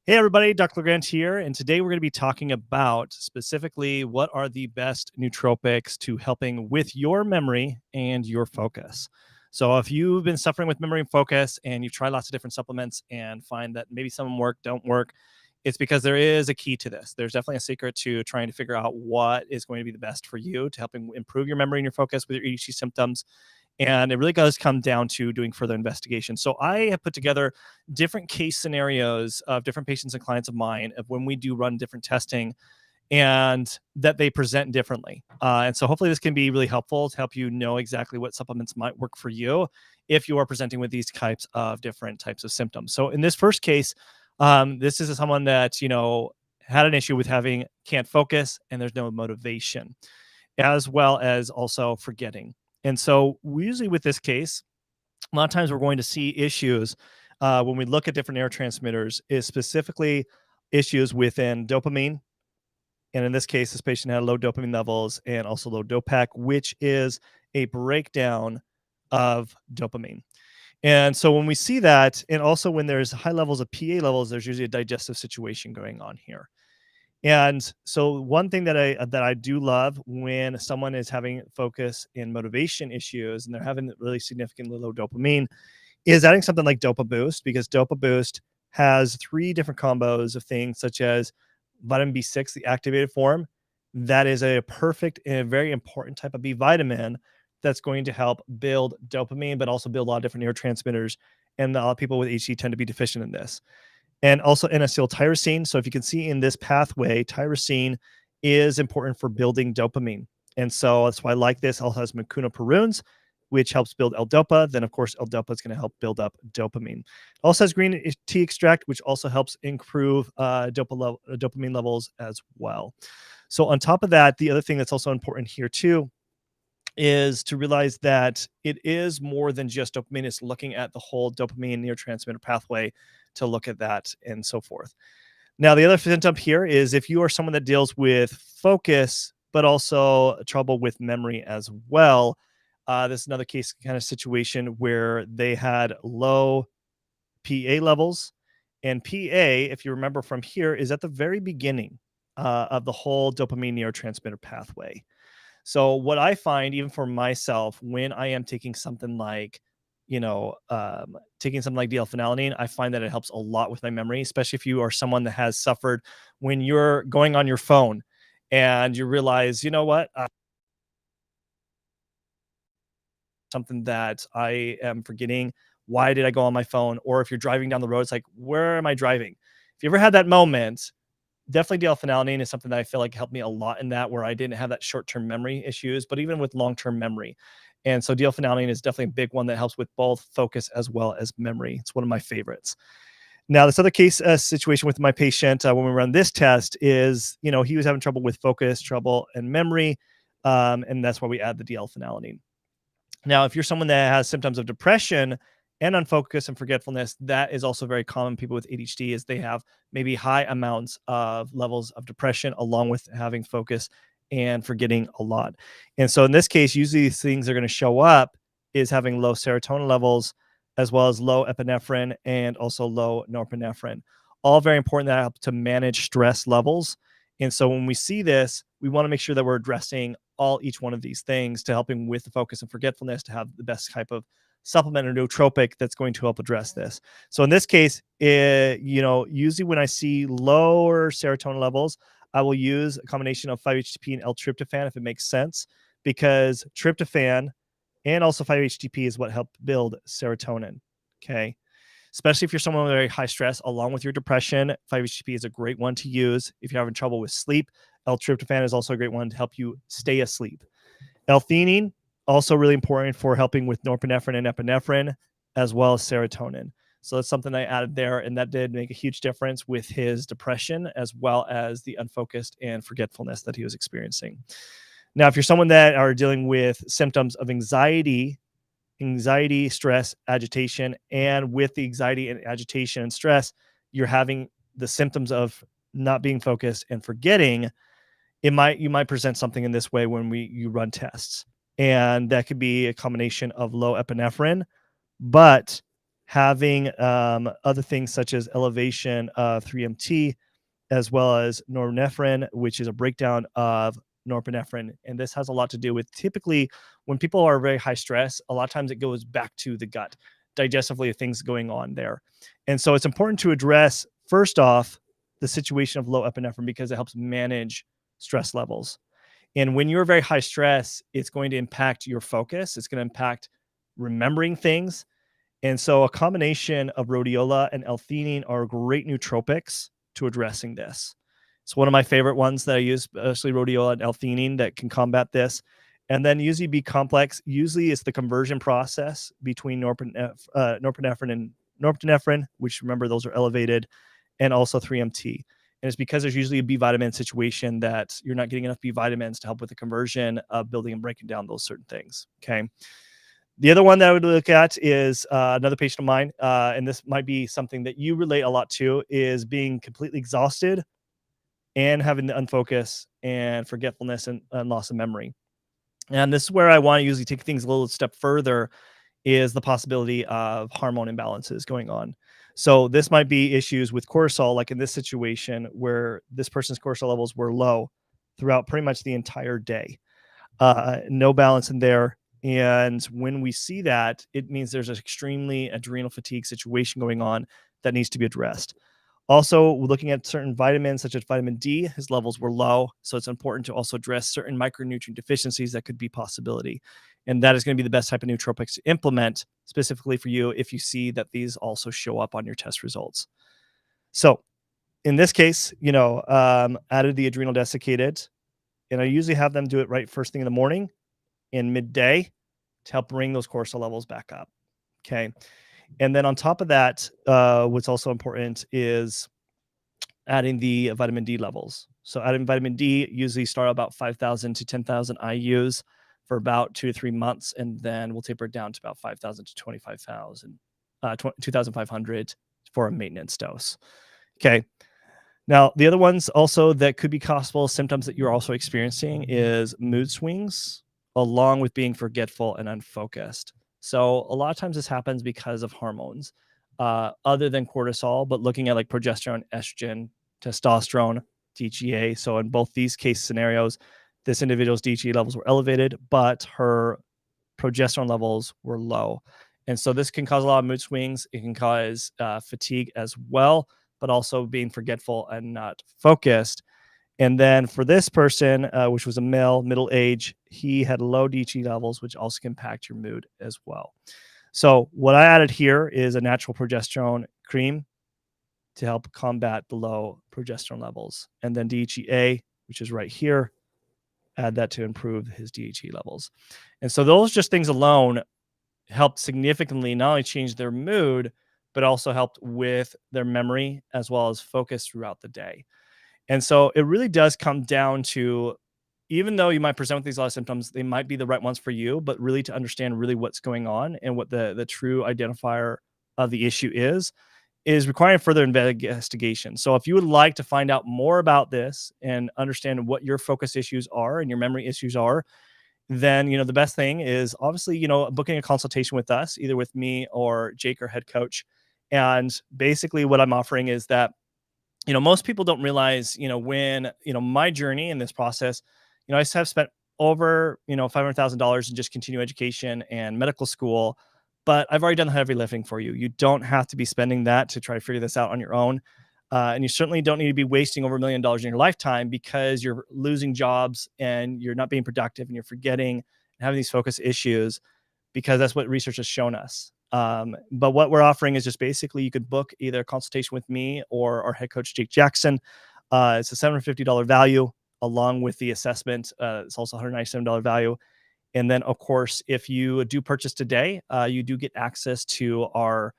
Hey everybody, Dr. Grant here, and today we're going to be talking about specifically what are the best nootropics to helping with your memory and your focus. So if you've been suffering with memory and focus and you've tried lots of different supplements and find that maybe some of them work, don't work, it's because there is a key to this. There's definitely a secret to trying to figure out what is going to be the best for you to helping improve your memory and your focus with your EDC symptoms, and it really does come down to doing further investigation. So I have put together different case scenarios of different patients and clients of mine of when we do run different testing and that they present differently. And so hopefully this can be really helpful to help you know exactly what supplements might work for you if you are presenting with these types of different types of symptoms. So in this first case, this is someone that, had an issue with having can't focus and there's no motivation, as well as also forgetting. And so we usually with this case, a lot of times we're going to see issues when we look at different neurotransmitters is specifically issues within dopamine. And in this case, this patient had low dopamine levels and also low dopac, which is a breakdown of dopamine. And so when we see that, and also when there's high levels of PA levels, there's usually a digestive situation going on here. And so one thing that I do love when someone is having focus and motivation issues and they're having really significantly low dopamine is adding something like Dopa Boost, because Dopa Boost has three different combos of things such as vitamin B6, the activated form. That is a perfect and a very important type of B vitamin that's going to help build dopamine, but also build a lot of different neurotransmitters. And a lot of people with HD tend to be deficient in this, and also N-acetyltyrosine. So if you can see in this pathway, tyrosine is important for building dopamine. And so that's why I like this. Also has mucuna which helps build L-DOPA. Then, of course, L-DOPA is going to help build up dopamine. It also has green tea extract, which also helps improve dopamine levels as well. So on top of that, the other thing that's also important here too is to realize that it is more than just dopamine. It's looking at the whole dopamine neurotransmitter pathway to look at that and so forth. Now, the other symptom here is if you are someone that deals with focus, but also trouble with memory as well. This is another case kind of situation where they had low PA levels. And PA, if you remember from here, is at the very beginning of the whole dopamine neurotransmitter pathway. So what I find, even for myself, when I am taking something like, taking something like D-L-phenylalanine, I find that it helps a lot with my memory, especially if you are someone that has suffered when you're going on your phone and you realize, you know what, something that I am forgetting. Why did I go on my phone? Or if you're driving down the road, it's like, where am I driving? If you ever had that moment, definitely D-L-phenylalanine is something that I feel like helped me a lot in that, where I didn't have that short-term memory issues, but even with long-term memory. And so D-L-phenylalanine is definitely a big one that helps with both focus as well as memory. It's one of my favorites. Now, this other case situation with my patient when we run this test is, he was having trouble with focus, trouble, and memory. And that's why we add the D-L-phenylalanine. Now, if you're someone that has symptoms of depression and unfocus and forgetfulness, that is also very common. People with ADHD is they have maybe high amounts of levels of depression along with having focus and forgetting a lot. And so in this case, usually these things are going to show up is having low serotonin levels as well as low epinephrine and also low norepinephrine. All very important that help to manage stress levels. And so when we see this, we want to make sure that we're addressing each one of these things to helping with the focus and forgetfulness to have the best type of supplement or nootropic that's going to help address this. So in this case, usually when I see lower serotonin levels, I will use a combination of 5-HTP and L-tryptophan if it makes sense, because tryptophan and also 5-HTP is what help build serotonin. Okay. Especially if you're someone with very high stress, along with your depression, 5-HTP is a great one to use. If you're having trouble with sleep, L-tryptophan is also a great one to help you stay asleep. L-theanine, also really important for helping with norepinephrine and epinephrine, as well as serotonin. So that's something I added there, and that did make a huge difference with his depression, as well as the unfocused and forgetfulness that he was experiencing. Now, if you're someone that are dealing with symptoms of anxiety, stress, agitation, and with the anxiety and agitation and stress, you're having the symptoms of not being focused and forgetting, you might present something in this way when you run tests. And that could be a combination of low epinephrine, but having other things such as elevation of 3-MT, as well as norepinephrine, which is a breakdown of norepinephrine. And this has a lot to do with, typically when people are very high stress, a lot of times it goes back to the gut, digestively things going on there. And so it's important to address, first off, the situation of low epinephrine, because it helps manage stress levels. And when you're very high stress, it's going to impact your focus. It's going to impact remembering things. And so a combination of rhodiola and L-theanine are great nootropics to addressing this. It's one of my favorite ones that I use, especially rhodiola and L-theanine, that can combat this. And then usually B complex, usually it's the conversion process between norepinephrine and norepinephrine, which, remember, those are elevated, and also 3-MT. And it's because there's usually a B vitamin situation that you're not getting enough B vitamins to help with the conversion of building and breaking down those certain things. Okay. The other one that I would look at is another patient of mine, and this might be something that you relate a lot to, is being completely exhausted and having the unfocus and forgetfulness and loss of memory. And this is where I want to usually take things a little step further, is the possibility of hormone imbalances going on. So this might be issues with cortisol, like in this situation where this person's cortisol levels were low throughout pretty much the entire day. No balance in there. And when we see that, it means there's an extremely adrenal fatigue situation going on that needs to be addressed. Also, looking at certain vitamins, such as vitamin D, his levels were low. So it's important to also address certain micronutrient deficiencies that could be possibility. And that is going to be the best type of nootropics to implement specifically for you if you see that these also show up on your test results. So in this case, added the adrenal desiccated, and I usually have them do it right first thing in the morning and midday to help bring those cortisol levels back up. Okay. And then on top of that, what's also important is adding the vitamin D levels. So adding vitamin D, usually start about 5,000 to 10,000 IUs for about 2 to 3 months, and then we'll taper it down to about 5,000 to 25,000, 2,500 for a maintenance dose. Okay. Now, the other ones also that could be possible symptoms that you're also experiencing is mood swings, along with being forgetful and unfocused. So a lot of times this happens because of hormones, other than cortisol, but looking at like progesterone, estrogen, testosterone, DHEA. So in both these case scenarios, this individual's DHEA levels were elevated, but her progesterone levels were low. And so this can cause a lot of mood swings. It can cause fatigue as well, but also being forgetful and not focused. And then for this person, which was a male, middle age, he had low DHEA levels, which also can impact your mood as well. So what I added here is a natural progesterone cream to help combat the low progesterone levels. And then DHEA, which is right here, add that to improve his DHEA levels. And so those just things alone helped significantly not only change their mood, but also helped with their memory as well as focus throughout the day. And so it really does come down to, even though you might present with these lot of symptoms, they might be the right ones for you, but really to understand really what's going on and what the true identifier of the issue is requiring further investigation. So if you would like to find out more about this and understand what your focus issues are and your memory issues are, then, the best thing is obviously, booking a consultation with us, either with me or Jake, our head coach. And basically what I'm offering is that, most people don't realize, when, my journey in this process, I have spent over, $500,000 in just continuing education and medical school, but I've already done the heavy lifting for you. You don't have to be spending that to try to figure this out on your own. And you certainly don't need to be wasting over $1 million in your lifetime because you're losing jobs and you're not being productive and you're forgetting and having these focus issues, because that's what research has shown us. But what we're offering is just basically you could book either a consultation with me or our head coach, Jake Jackson. It's a $750 value along with the assessment. It's also $197 value. And then, of course, if you do purchase today, you do get access to our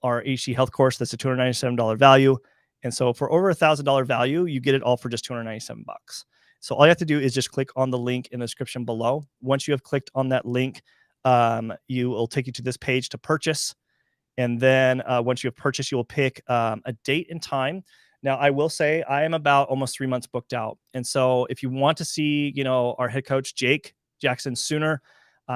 HD Health course. That's a $297 value. And so for over $1,000 value, you get it all for just $297. So all you have to do is just click on the link in the description below. Once you have clicked on that link, you will take you to this page to purchase. And then once you have purchased, you will pick a date and time. Now, I will say I am about almost 3 months booked out. And so if you want to see, our head coach, Jake Jackson, sooner,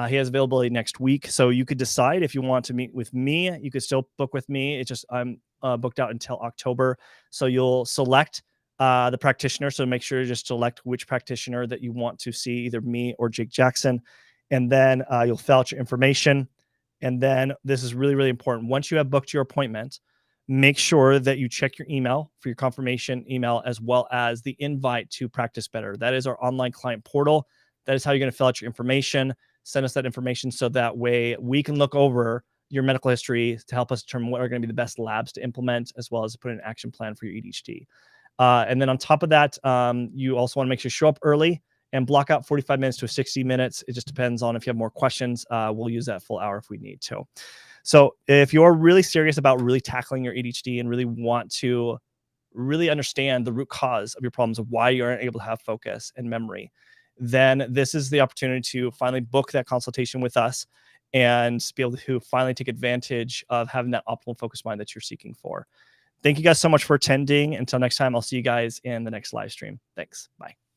He has availability next week. So you could decide if you want to meet with me. You could still book with me. It's just I'm booked out until October. So you'll select the practitioner. So make sure to just select which practitioner that you want to see, either me or Jake Jackson. And then you'll fill out your information. And then this is really, really important. Once you have booked your appointment, make sure that you check your email for your confirmation email, as well as the invite to Practice Better. That is our online client portal. That is how you're going to fill out your information. Send us that information so that way we can look over your medical history to help us determine what are going to be the best labs to implement, as well as put in an action plan for your ADHD. And then on top of that, you also want to make sure you show up early and block out 45 minutes to 60 minutes. It just depends on if you have more questions. We'll use that full hour if we need to. So if you're really serious about really tackling your ADHD and really want to really understand the root cause of your problems, of why you aren't able to have focus and memory, then this is the opportunity to finally book that consultation with us and be able to finally take advantage of having that optimal focus mind that you're seeking for. Thank you guys so much for attending. Until next time, I'll see you guys in the next live stream. Thanks. Bye.